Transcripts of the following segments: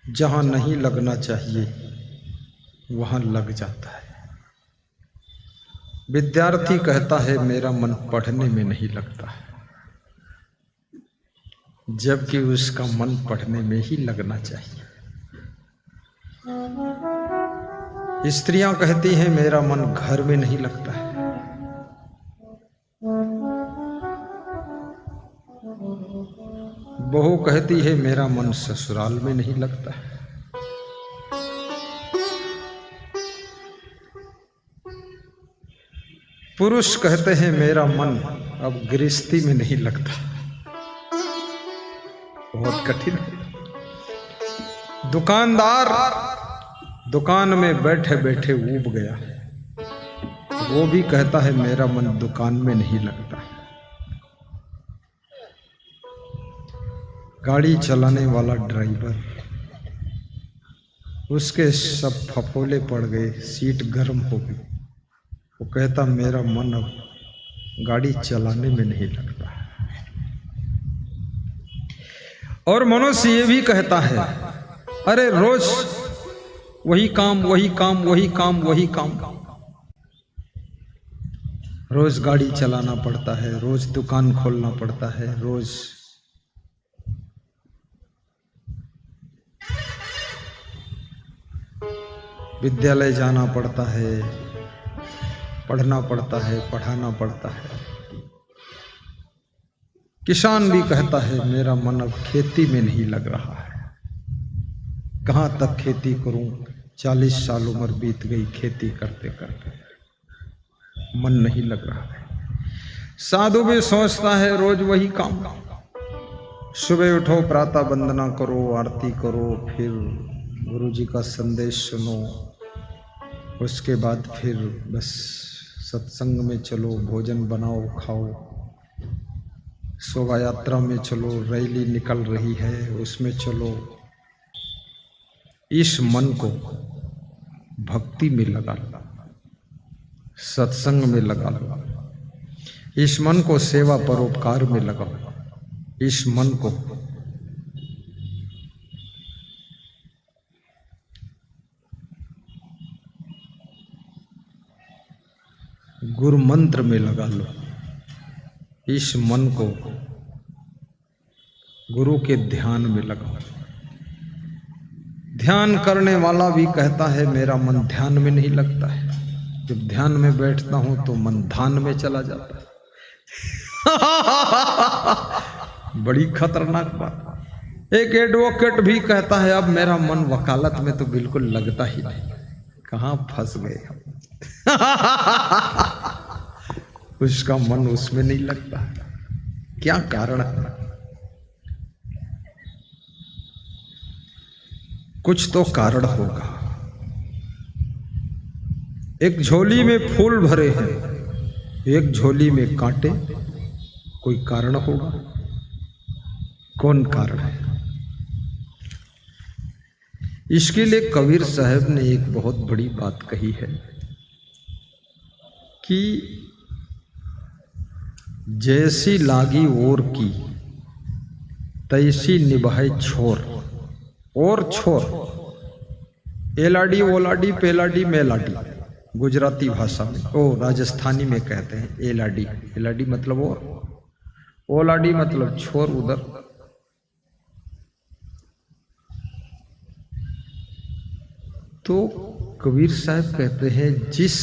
जहाँ नहीं लगना चाहिए वहाँ लग जाता है। विद्यार्थी कहता है मेरा मन पढ़ने में नहीं लगता है, जबकि उसका मन पढ़ने में ही लगना चाहिए। स्त्रियां कहती हैं मेरा मन घर में नहीं लगता है, बहू कहती है मेरा मन ससुराल में नहीं लगता है। पुरुष कहते हैं मेरा मन अब गृहस्थी में नहीं लगता। बहुत कठिन है। दुकानदार दुकान में बैठे बैठे ऊब गया, वो भी कहता है मेरा मन दुकान में नहीं लगता। गाड़ी चलाने वाला ड्राइवर, उसके सब फफोले पड़ गए, सीट गर्म हो गई, वो कहता मेरा मन अब गाड़ी चलाने में नहीं लगता। और मनुष्य ये भी कहता है अरे रोज वही काम वही काम वही काम वही काम, रोज गाड़ी चलाना पड़ता है, रोज दुकान खोलना पड़ता है, रोज विद्यालय जाना पड़ता है, पढ़ना पड़ता है, पढ़ाना पड़ता है। किसान भी कहता है मेरा मन अब खेती में नहीं लग रहा है, कहाँ तक खेती करूं, 40 साल उम्र बीत गई खेती करते करते, मन नहीं लग रहा है। साधु भी सोचता है रोज वही काम, सुबह उठो, प्रातः वंदना करो, आरती करो, फिर गुरु जी का संदेश सुनो, उसके बाद फिर बस सत्संग में चलो, भोजन बनाओ खाओ, शोभा यात्रा में चलो, रैली निकल रही है उसमें चलो। इस मन को भक्ति में लगा लो, सत्संग में लगा लो, इस मन को सेवा परोपकार में लगाओ, इस मन को गुरु मंत्र में लगा लो, इस मन को गुरु के ध्यान में लगाओ। ध्यान करने वाला भी कहता है मेरा मन ध्यान में नहीं लगता है, जब ध्यान में बैठता हूं तो मन ध्यान में चला जाता है। बड़ी खतरनाक बात। एक एडवोकेट भी कहता है अब मेरा मन वकालत में तो बिल्कुल लगता ही नहीं, कहां फंस गए हम। उसका मन उसमें नहीं लगता, क्या कारण है? कुछ तो कारण होगा। एक झोली में फूल भरे हैं, एक झोली में कांटे, कोई कारण होगा। कौन कारण है? इसके लिए कबीर साहब ने एक बहुत बड़ी बात कही है कि जैसी लागी ओर की तैसी निभाए छोर। और छोर, एलाडी ओलाडी पेलाडी मेलाडी, गुजराती भाषा में, ओ राजस्थानी में कहते हैं एलाडी। एलाडी मतलब और, ओलाडी मतलब छोर उधर। तो कबीर साहब कहते हैं जिस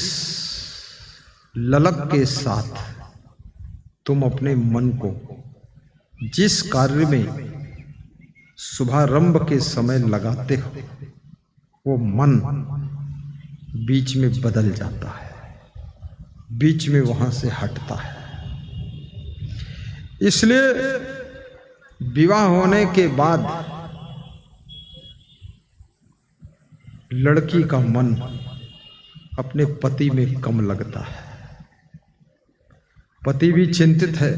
ललक के साथ तुम अपने मन को जिस कार्य में शुभारंभ के समय लगाते हो, वो मन बीच में बदल जाता है, बीच में वहां से हटता है। इसलिए विवाह होने के बाद लड़की का मन अपने पति में कम लगता है। पति भी चिंतित है,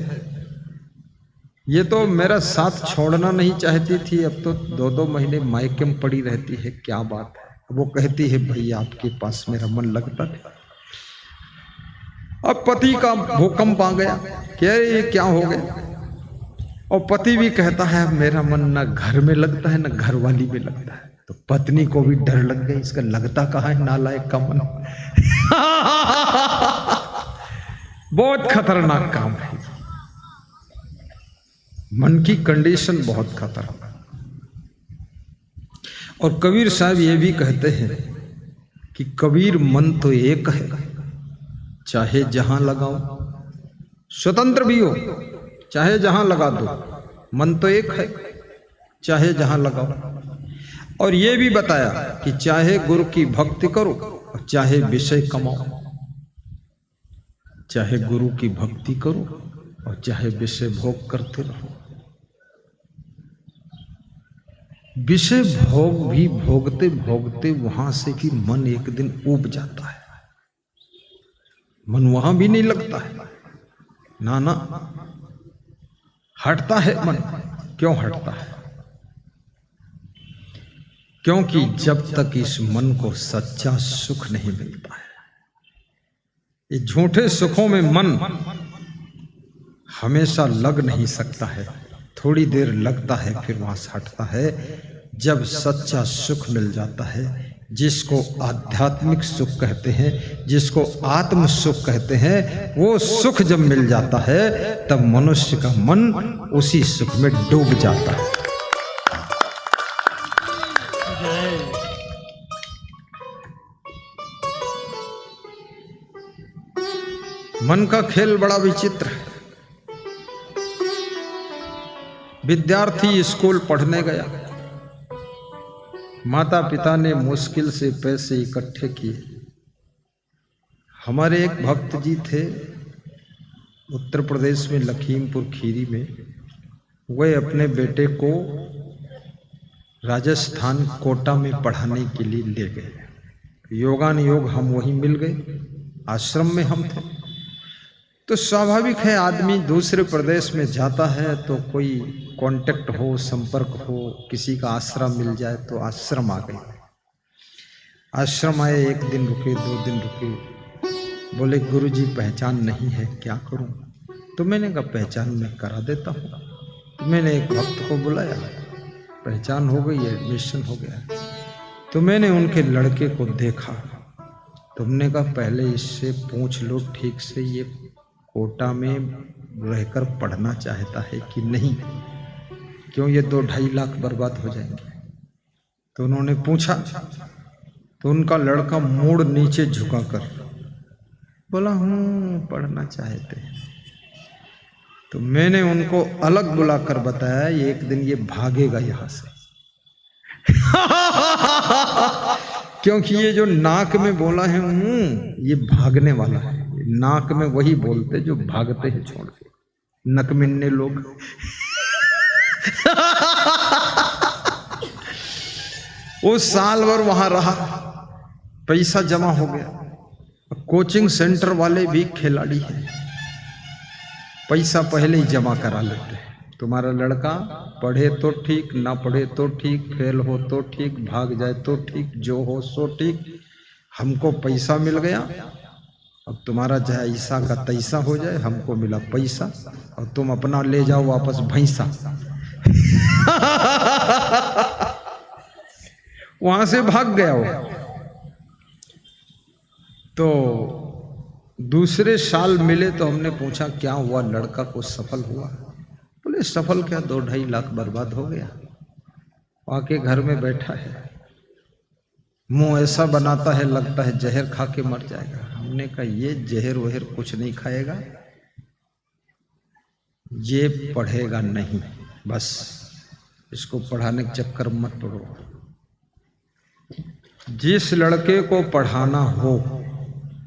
ये तो मेरा साथ छोड़ना नहीं चाहती थी, अब तो 2-2 महीने मायके में पड़ी रहती है, क्या बात है। वो कहती है भैया आपके पास मेरा मन लगता था। अब पति का भूकंप आ गया, क्या ये क्या हो गया। और पति भी कहता है मेरा मन ना घर में लगता है ना घर वाली में लगता है। तो पत्नी को भी डर लग गई, इसका लगता कहाँ है नालायक का मन। बहुत खतरनाक काम है, मन की कंडीशन बहुत खतरनाक। और कबीर साहब ये भी कहते हैं कि कबीर मन तो एक है, चाहे जहां लगाओ, स्वतंत्र भी हो चाहे जहां लगा दो, मन तो एक है चाहे जहां लगाओ। और ये भी बताया कि चाहे गुरु की भक्ति करो और चाहे विषय कमाओ, चाहे गुरु की भक्ति करो और चाहे विषय भोग करते रहो। विषय भोग भी भोगते भोगते वहां से भी मन एक दिन ऊब जाता है, मन वहां भी नहीं लगता है, ना ना हटता है मन। क्यों हटता है? क्योंकि जब तक इस मन को सच्चा सुख नहीं मिलता है, ये झूठे सुखों में मन हमेशा लग नहीं सकता है, थोड़ी देर लगता है फिर वहां से हटता है। जब सच्चा सुख मिल जाता है, जिसको आध्यात्मिक सुख कहते हैं, जिसको आत्म सुख कहते हैं, वो सुख जब मिल जाता है तब मनुष्य का मन उसी सुख में डूब जाता है। मन का खेल बड़ा विचित्र है। विद्यार्थी स्कूल पढ़ने गया, माता पिता ने मुश्किल से पैसे इकट्ठे किए। हमारे एक भक्त जी थे उत्तर प्रदेश में लखीमपुर खीरी में, वे अपने बेटे को राजस्थान कोटा में पढ़ाने के लिए ले गए। योगानुयोग हम वहीं मिल गए, आश्रम में हम थे। तो स्वाभाविक है आदमी दूसरे प्रदेश में जाता है तो कोई कांटेक्ट हो, संपर्क हो, किसी का आश्रम मिल जाए, तो आश्रम आ गए। आश्रम आए, एक दिन रुके, 2 दिन रुके, बोले गुरुजी पहचान नहीं है, क्या करूं? तो मैंने कहा पहचान मैं करा देता हूं। तो मैंने एक भक्त को बुलाया, पहचान हो गई, एडमिशन हो गया। तो मैंने उनके लड़के को देखा, तुमने कहा पहले इससे पूछ लो ठीक से ये कोटा में रहकर पढ़ना चाहता है कि नहीं, क्यों ये 2-2.5 लाख बर्बाद हो जाएंगे। तो उन्होंने पूछा, तो उनका लड़का मुड़ नीचे झुकाकर बोला हूँ पढ़ना चाहते हैं। तो मैंने उनको अलग बुलाकर बताया एक दिन ये भागेगा यहां से। क्योंकि ये जो नाक में बोला है ये भागने वाला है। नाक में वही बोलते जो भागते हैं छोड़ के, नकमिन्ने लोग। वो साल भर वहां रहा, पैसा जमा हो गया। कोचिंग सेंटर वाले भी खिलाड़ी हैं, पैसा पहले ही जमा करा लेते हैं। तुम्हारा लड़का पढ़े तो ठीक, ना पढ़े तो ठीक, फेल हो तो ठीक, भाग जाए तो ठीक, जो हो सो ठीक, हमको पैसा मिल गया। अब तुम्हारा चाहे ऐसा का तैसा हो जाए, हमको मिला पैसा और तुम अपना ले जाओ वापस भैंसा। वहां से भाग गया वो। तो दूसरे साल मिले तो हमने पूछा क्या हुआ, लड़का को सफल हुआ? बोले सफल क्या, 2-2.5 लाख बर्बाद हो गया। आके घर में बैठा है, मुंह ऐसा बनाता है लगता है जहर खा के मर जाएगा। हमने कहा ये जहर वहर कुछ नहीं खाएगा, ये पढ़ेगा नहीं, बस इसको पढ़ाने के चक्कर मत पड़ो। जिस लड़के को पढ़ाना हो,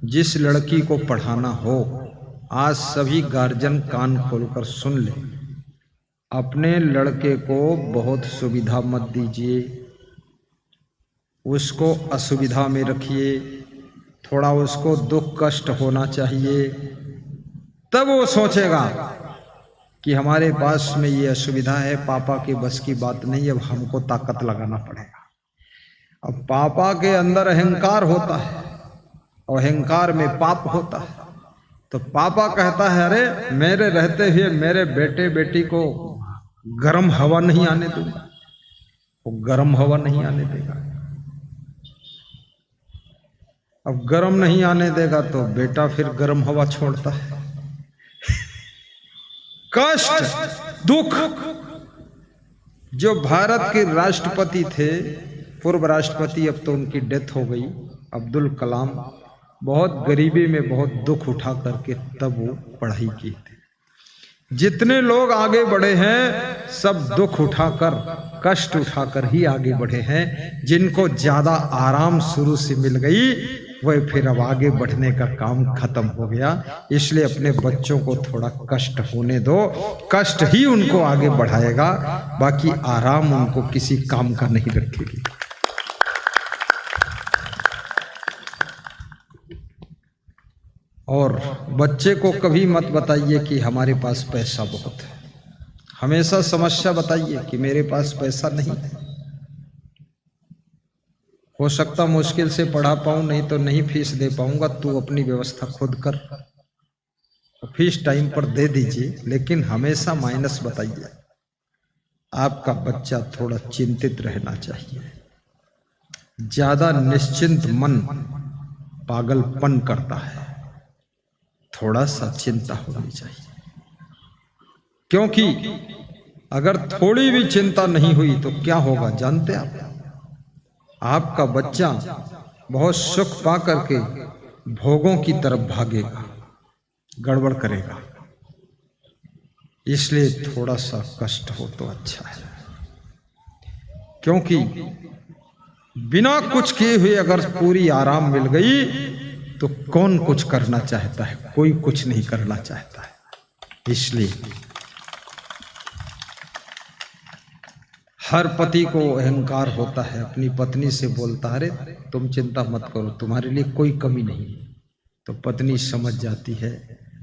जिस लड़की को पढ़ाना हो, आज सभी गार्जियन कान खोलकर सुन ले, अपने लड़के को बहुत सुविधा मत दीजिए, उसको असुविधा में रखिए, थोड़ा उसको दुख कष्ट होना चाहिए, तब वो सोचेगा कि हमारे पास में ये असुविधा है, पापा के बस की बात नहीं, अब हमको ताकत लगाना पड़ेगा। अब पापा के अंदर अहंकार होता है और अहंकार में पाप होता है, तो पापा कहता है अरे मेरे रहते हुए मेरे बेटे बेटी को गर्म हवा नहीं आने दूंगा, वो गर्म हवा नहीं आने देगा। अब गर्म नहीं आने देगा तो बेटा फिर गर्म हवा छोड़ता है। कष्ट, दुख। जो भारत के राष्ट्रपति थे, पूर्व राष्ट्रपति, अब तो उनकी डेथ हो गई, अब्दुल कलाम, बहुत गरीबी में बहुत दुख उठा करके तब वो पढ़ाई की थी। जितने लोग आगे बढ़े हैं सब दुख उठाकर, कष्ट उठाकर ही आगे बढ़े हैं। जिनको ज्यादा आराम शुरू से मिल गई वह फिर अब आगे बढ़ने का काम खत्म हो गया। इसलिए अपने बच्चों को थोड़ा कष्ट होने दो, कष्ट ही उनको आगे बढ़ाएगा, बाकी आराम उनको किसी काम का नहीं रखेगी। और बच्चे को कभी मत बताइए कि हमारे पास पैसा बहुत है, हमेशा समस्या बताइए कि मेरे पास पैसा नहीं है। हो सकता मुश्किल से पढ़ा पाऊं, नहीं तो नहीं फीस दे पाऊंगा, तू अपनी व्यवस्था खुद कर। फीस टाइम पर दे दीजिए, लेकिन हमेशा माइनस बताइए। आपका बच्चा थोड़ा चिंतित रहना चाहिए। ज्यादा निश्चिंत मन पागलपन करता है, थोड़ा सा चिंता होनी चाहिए। क्योंकि अगर थोड़ी भी चिंता नहीं हुई तो क्या होगा जानते आप? आपका बच्चा बहुत सुख पा करके भोगों की तरफ भागेगा, गड़बड़ करेगा। इसलिए थोड़ा सा कष्ट हो तो अच्छा है, क्योंकि बिना कुछ किए हुए अगर पूरी आराम मिल गई तो कौन कुछ करना चाहता है? कोई कुछ नहीं करना चाहता है। इसलिए हर पति को अहंकार होता है, अपनी पत्नी से बोलता है, अरे तुम चिंता मत करो, तुम्हारे लिए कोई कमी नहीं। तो पत्नी समझ जाती है,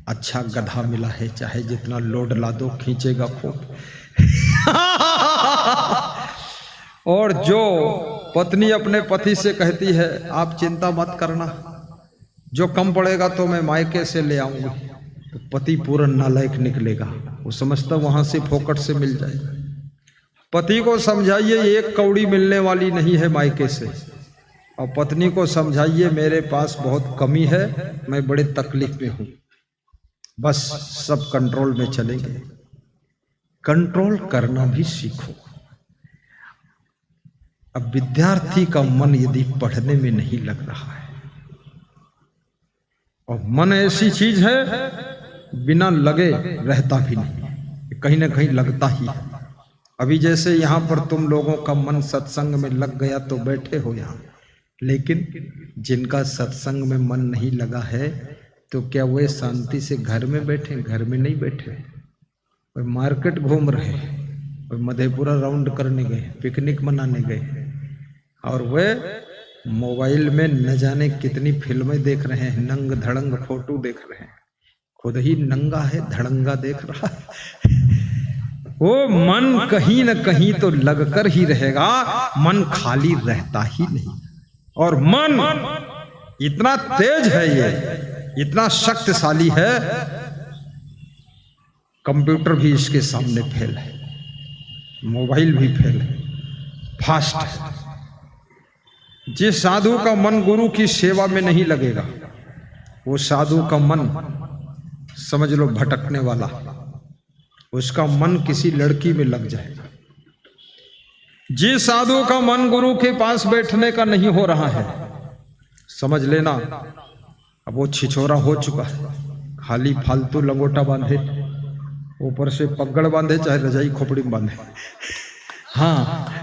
अच्छा गधा मिला है, चाहे जितना लोड ला दो खींचेगा खूब। और जो पत्नी अपने पति से कहती है, आप चिंता मत करना, जो कम पड़ेगा तो मैं मायके से ले आऊंगी, तो पति पूरा नालायक निकलेगा। वो समझता वहां से फोकट से मिल जाएगा। पति को समझाइए एक कौड़ी मिलने वाली नहीं है मायके से, और पत्नी को समझाइए मेरे पास बहुत कमी है, मैं बड़े तकलीफ में हूं, बस सब कंट्रोल में चलेंगे। कंट्रोल करना भी सीखो। अब विद्यार्थी का मन यदि पढ़ने में नहीं लग रहा है, और मन ऐसी चीज है बिना लगे रहता भी नहीं, कहीं ना कहीं लगता ही है। अभी जैसे यहाँ पर तुम लोगों का मन सत्संग में लग गया तो बैठे हो यहाँ, लेकिन जिनका सत्संग में मन नहीं लगा है तो क्या वे शांति से घर में बैठे? घर में नहीं बैठे, वे मार्केट घूम रहे, वे मधेपुरा राउंड करने गए, पिकनिक मनाने गए, और वे मोबाइल में न जाने कितनी फिल्में देख रहे हैं, नंग धड़ंग फोटो देख रहे हैं, खुद ही नंगा है, धड़ंगा देख रहा है। वो मन कहीं न कहीं तो लगकर ही रहेगा, मन खाली रहता ही नहीं। और मन इतना तेज है, ये इतना शक्तिशाली है, कंप्यूटर भी इसके सामने फेल है, मोबाइल भी फेल है, फास्ट है। जिस साधु का मन गुरु की सेवा में नहीं लगेगा, वो साधु का मन समझ लो भटकने वाला, उसका मन किसी लड़की में लग जाएगा। जिस साधु का मन गुरु के पास बैठने का नहीं हो रहा है, समझ लेना अब वो छिछोरा हो चुका है। खाली फालतू लंगोटा बांधे, ऊपर से पगड़ बांधे, चाहे रजाई खोपड़ी में बांधे, हाँ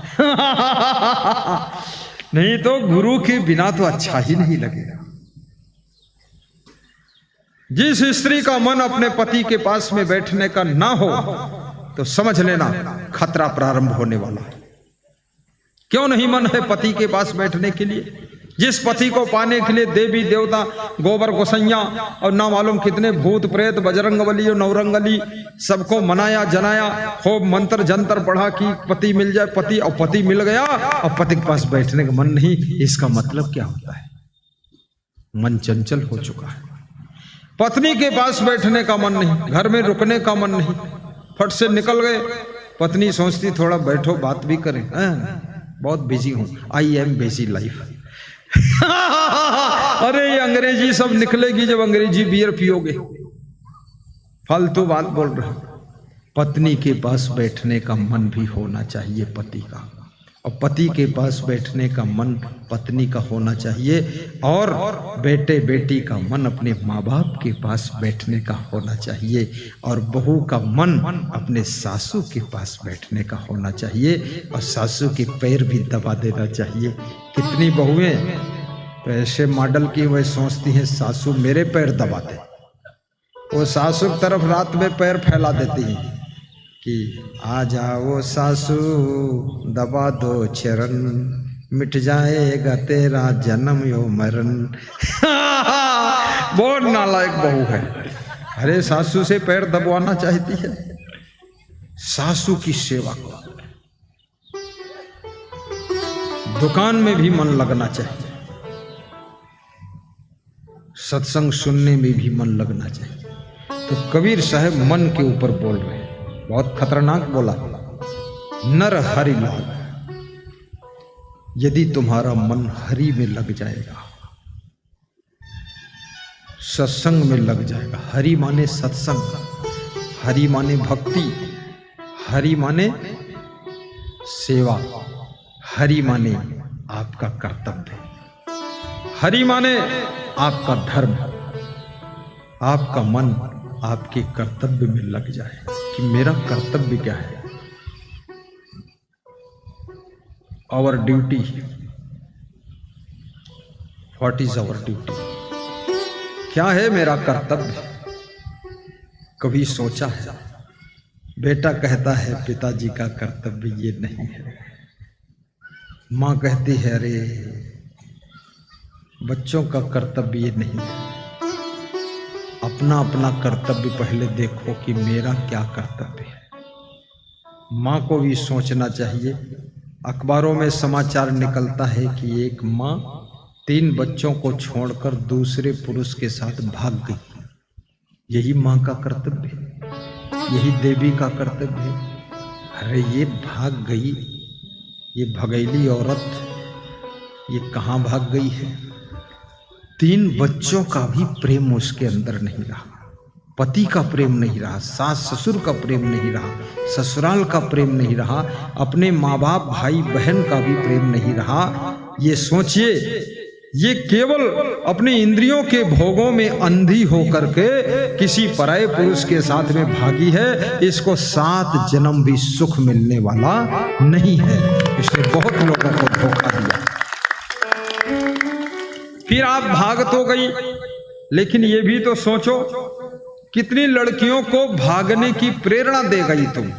नहीं तो गुरु के बिना तो अच्छा ही नहीं लगेगा। जिस स्त्री का मन अपने पति के पास में बैठने का ना हो तो समझ लेना खतरा प्रारंभ होने वाला है। क्यों नहीं मन है पति के पास बैठने के लिए? जिस पति को पाने के लिए देवी देवता, गोबर गोसैया और ना मालूम कितने भूत प्रेत, बजरंगबली और नवरंगली सबको मनाया जनाया, खूब मंत्र जंतर पढ़ा कि पति मिल जाए, पति, और पति मिल गया और पति के पास बैठने का मन नहीं। इसका मतलब क्या होता है? मन चंचल हो चुका है। पत्नी के पास बैठने का मन नहीं, घर में रुकने का मन नहीं, फट से निकल गए। पत्नी सोचती थोड़ा बैठो बात भी करें, बहुत बिजी हूं, आई एम बिजी लाइफ। अरे ये अंग्रेजी सब निकलेगी जब अंग्रेजी बियर पियोगे, फालतू बात बोल रहे हो। पत्नी के पास बैठने का मन भी होना चाहिए पति का, और पति के पास बैठने का मन पत्नी का होना चाहिए, और बेटे बेटी का मन अपने माँ बाप के पास बैठने का होना चाहिए, और बहू का मन अपने सासू के पास बैठने का होना चाहिए, और सासू के पैर भी दबा देना चाहिए। कितनी बहुएं तो ऐसे मॉडल की वह सोचती हैं सासू मेरे पैर दबा दे, वो सासू की तरफ रात में पैर फैला देती हैं कि आ जाओ सासू दबा दो चरण, मिट जाएगा तेरा जन्म यो मरण। बहुत नालायक बहू है। अरे सासू से पैर दबवाना चाहती है। सासू की सेवा को, दुकान में भी मन लगना चाहिए, सत्संग सुनने में भी मन लगना चाहिए। तो कबीर साहब मन के ऊपर बोल रहे हैं, बहुत खतरनाक बोला। नर हरि लाल, यदि तुम्हारा मन हरि में लग जाएगा, सत्संग में लग जाएगा। हरि माने सत्संग, हरि माने भक्ति, हरि माने सेवा, हरि माने आपका कर्तव्य, हरि माने आपका धर्म। आपका मन आपके कर्तव्य में लग जाए कि मेरा कर्तव्य क्या है, our duty, what is our duty, क्या है मेरा कर्तव्य। कभी सोचा है? बेटा कहता है पिताजी का कर्तव्य ये नहीं है, माँ कहती है अरे बच्चों का कर्तव्य ये नहीं है। अपना अपना कर्तव्य पहले देखो कि मेरा क्या कर्तव्य है। माँ को भी सोचना चाहिए। अखबारों में समाचार निकलता है कि एक माँ 3 बच्चों को छोड़कर दूसरे पुरुष के साथ भाग गई। यही माँ का कर्तव्य है, यही देवी का कर्तव्य है। अरे ये भाग गई, ये भगैली औरत, ये कहाँ भाग गई है। 3 बच्चों का भी प्रेम उसके अंदर नहीं रहा, पति का प्रेम नहीं रहा, सास ससुर का प्रेम नहीं रहा, ससुराल का प्रेम नहीं रहा, अपने माँ बाप भाई बहन का भी प्रेम नहीं रहा। ये सोचिए, ये केवल अपनी इंद्रियों के भोगों में अंधी होकर के किसी पराये पुरुष के साथ में भागी है। इसको 7 जन्म भी सुख मिलने वाला नहीं है। इसने बहुत लोगों को धोखा दिया। फिर आप भाग तो गई, लेकिन ये भी तो सोचो कितनी लड़कियों को भागने की प्रेरणा दे गई तुम,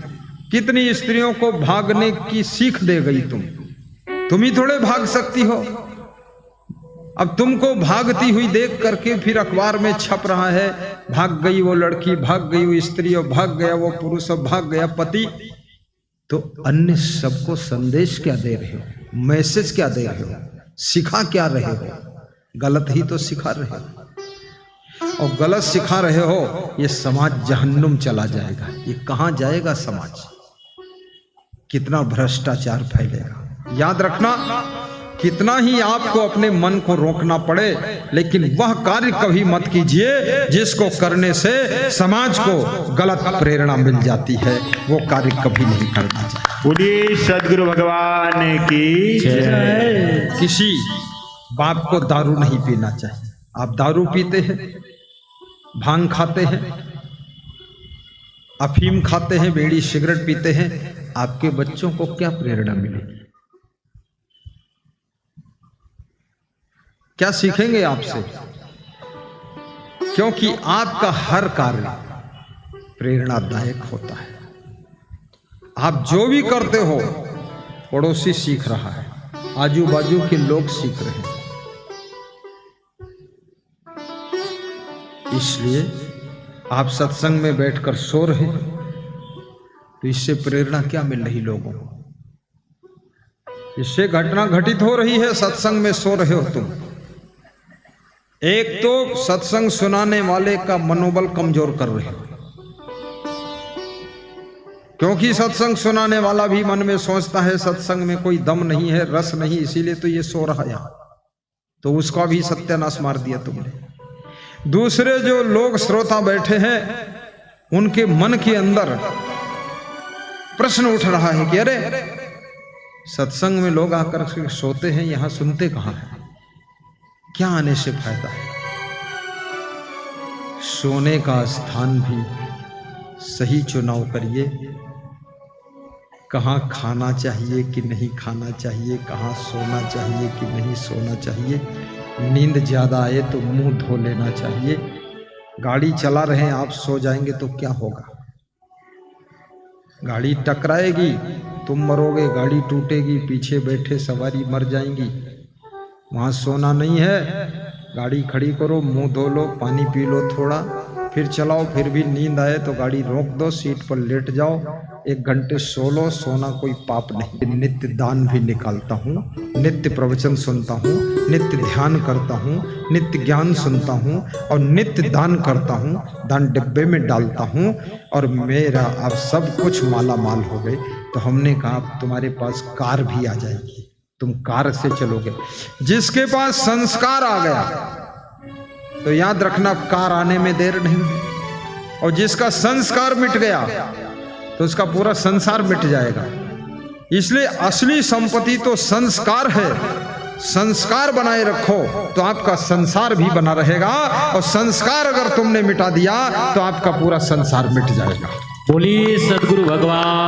कितनी स्त्रियों को भागने की सीख दे गई तुम ही थोड़े भाग सकती हो। अब तुमको भागती हुई देख करके फिर अखबार में छप रहा है भाग गई वो लड़की, भाग गई वो स्त्री, और भाग गया वो पुरुष, और भाग गया पति। तो अन्य सबको संदेश क्या दे रहे हो, मैसेज क्या दे रहे हो, सिखा क्या रहे हो? गलत ही तो सिखा रहे हो, और गलत सिखा रहे हो। ये समाज जहन्नुम चला जाएगा। ये कहां जाएगा समाज? कितना भ्रष्टाचार फैलेगा। याद रखना, कितना ही आपको अपने मन को रोकना पड़े, लेकिन वह कार्य कभी मत कीजिए जिसको करने से समाज को गलत प्रेरणा मिल जाती है। वो कार्य कभी नहीं करना चाहिए। बोलिए सद्गुरु भगवान की जय। किसी बाप को दारू नहीं पीना चाहिए। आप दारू पीते हैं, भांग खाते हैं, अफीम खाते हैं, बीड़ी सिगरेट पीते हैं, आपके बच्चों को क्या प्रेरणा मिलेगी? क्या सीखेंगे आपसे? क्योंकि आपका हर कार्य प्रेरणादायक होता है। आप जो भी करते हो पड़ोसी सीख रहा है, आजू बाजू के लोग सीख रहे हैं। इसलिए आप सत्संग में बैठकर सो रहे हो तो इससे प्रेरणा क्या मिल रही लोगों को? इससे घटना घटित हो रही है। सत्संग में सो रहे हो तुम। एक तो सत्संग सुनाने वाले का मनोबल कमजोर कर रहे हो, क्योंकि सत्संग सुनाने वाला भी मन में सोचता है सत्संग में कोई दम नहीं है, रस नहीं, इसीलिए तो ये सो रहा है यहां। तो उसका भी सत्यानाश मार दिया तुमने। दूसरे जो लोग श्रोता बैठे हैं उनके मन के अंदर प्रश्न उठ रहा है कि अरे सत्संग में लोग आकर सोते हैं, यहां सुनते कहां हैं, क्या आने से फायदा है। सोने का स्थान भी सही चुनाव करिए, कहाँ खाना चाहिए कि नहीं खाना चाहिए, कहाँ सोना चाहिए कि नहीं सोना चाहिए। नींद ज़्यादा आए तो मुंह धो लेना चाहिए। गाड़ी चला रहे हैं आप, सो जाएंगे तो क्या होगा, गाड़ी टकराएगी, तुम मरोगे, गाड़ी टूटेगी, पीछे बैठे सवारी मर जाएंगी। वहाँ सोना नहीं है, गाड़ी खड़ी करो, मुंह धो लो, पानी पी लो थोड़ा, फिर चलाओ। फिर भी नींद आए तो गाड़ी रोक दो, सीट पर लेट जाओ, 1 घंटे सो लो, सोना कोई पाप नहीं। नित्य दान भी निकालता हूँ, नित्य प्रवचन सुनता हूँ, नित्य ध्यान करता हूँ, नित्य ज्ञान सुनता हूँ और नित्य दान करता हूँ, दान डिब्बे में डालता हूँ और मेरा अब सब कुछ माला माल हो गए। तो हमने कहा अब तुम्हारे पास कार भी आ जाएगी, तुम कार से चलोगे। जिसके पास संस्कार आ गया तो याद रखना कार आने में देर नहीं, और जिसका संस्कार मिट गया तो उसका पूरा संसार मिट जाएगा। इसलिए असली संपत्ति तो संस्कार है। संस्कार बनाए रखो तो आपका संसार भी बना रहेगा, और संस्कार अगर तुमने मिटा दिया तो आपका पूरा संसार मिट जाएगा। बोलिए सद्गुरु भगवान।